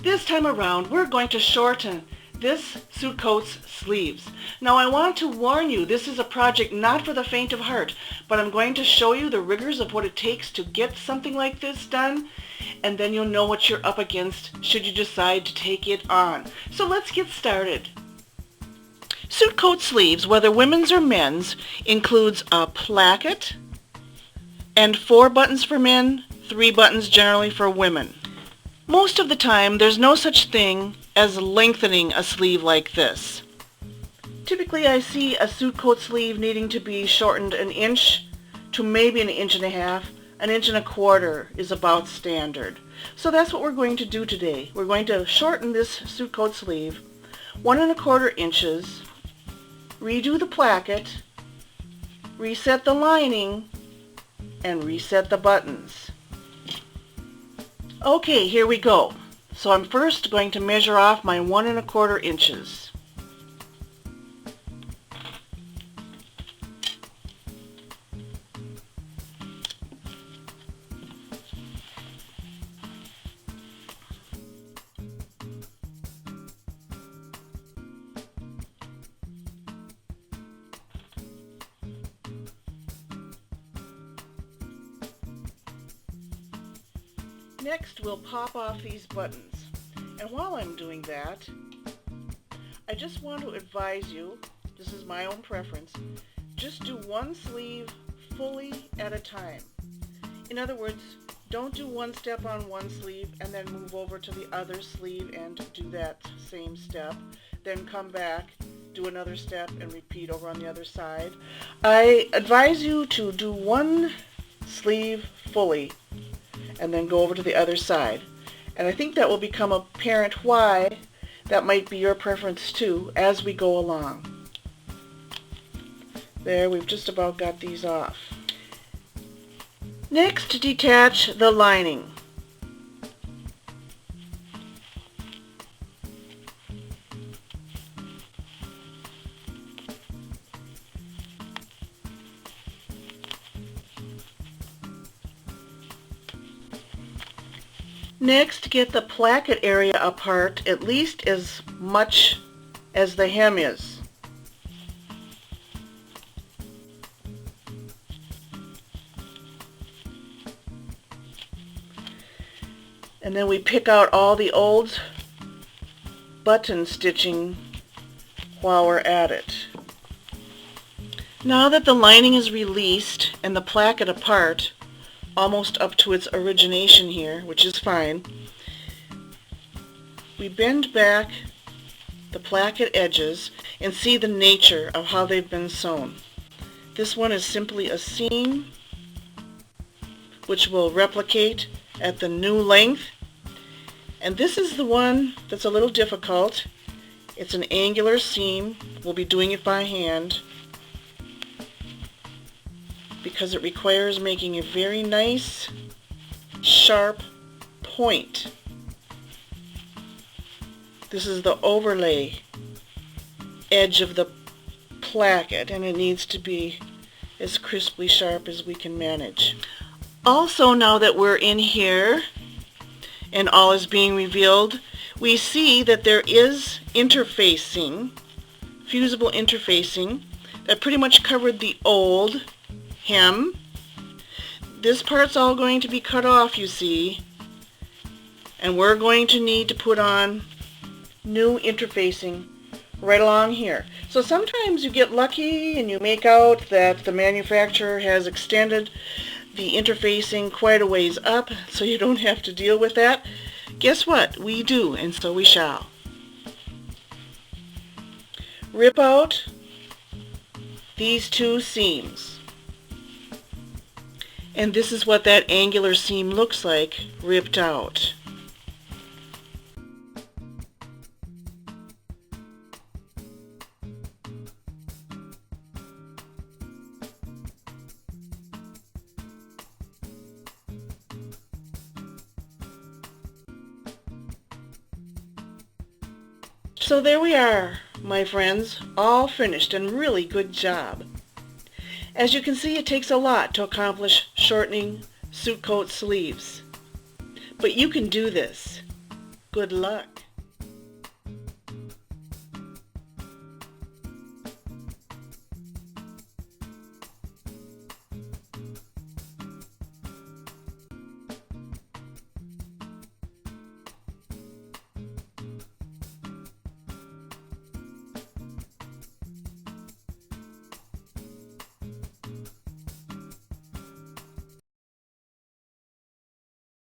This time around, we're going to shorten this suit coat's sleeves. Now I want to warn you, this is a project not for the faint of heart, but I'm going to show you the rigors of what it takes to get something like this done, and then you'll know what you're up against should you decide to take it on. So let's get started. Suit coat sleeves, whether women's or men's, includes a placket and 4 buttons for men, 3 buttons generally for women. Most of the time, there's no such thing as lengthening a sleeve like this. Typically, I see a suit coat sleeve needing to be shortened 1 inch to maybe 1.5 inches. 1 1/4 inch is about standard. So that's what we're going to do today. We're going to shorten this suit coat sleeve 1 1/4 inches, redo the placket, reset the lining, and reset the buttons. Okay, here we go. So I'm first going to measure off my 1 1/4 inches. Next, we'll pop off these buttons. And while I'm doing that, I just want to advise you, this is my own preference, just do one sleeve fully at a time. In other words, don't do one step on one sleeve and then move over to the other sleeve and do that same step. Then come back, do another step, and repeat over on the other side. I advise you to do one sleeve fully and then go over to the other side. And I think that will become apparent why that might be your preference too as we go along. There, we've just about got these off. Next, detach the lining. Next, get the placket area apart at least as much as the hem is. And then we pick out all the old button stitching while we're at it. Now that the lining is released and the placket apart, almost up to its origination here, which is fine, we bend back the placket edges and see the nature of how they've been sewn. This one is simply a seam which will replicate at the new length, and this is the one that's a little difficult. It's an angular seam. We'll be doing it by hand because it requires making a very nice, sharp point. This is the overlay edge of the placket, and it needs to be as crisply sharp as we can manage. Also, now that we're in here and all is being revealed, we see that there is interfacing, fusible interfacing, that pretty much covered the old hem. This part's all going to be cut off, you see, and we're going to need to put on new interfacing right along here. So sometimes you get lucky and you make out that the manufacturer has extended the interfacing quite a ways up, so you don't have to deal with that. Guess what? We do, and so we shall. Rip out these 2 seams. And this is what that angular seam looks like ripped out. So there we are, my friends, all finished, and really good job. As you can see, it takes a lot to accomplish shortening suit coat sleeves. But you can do this. Good luck.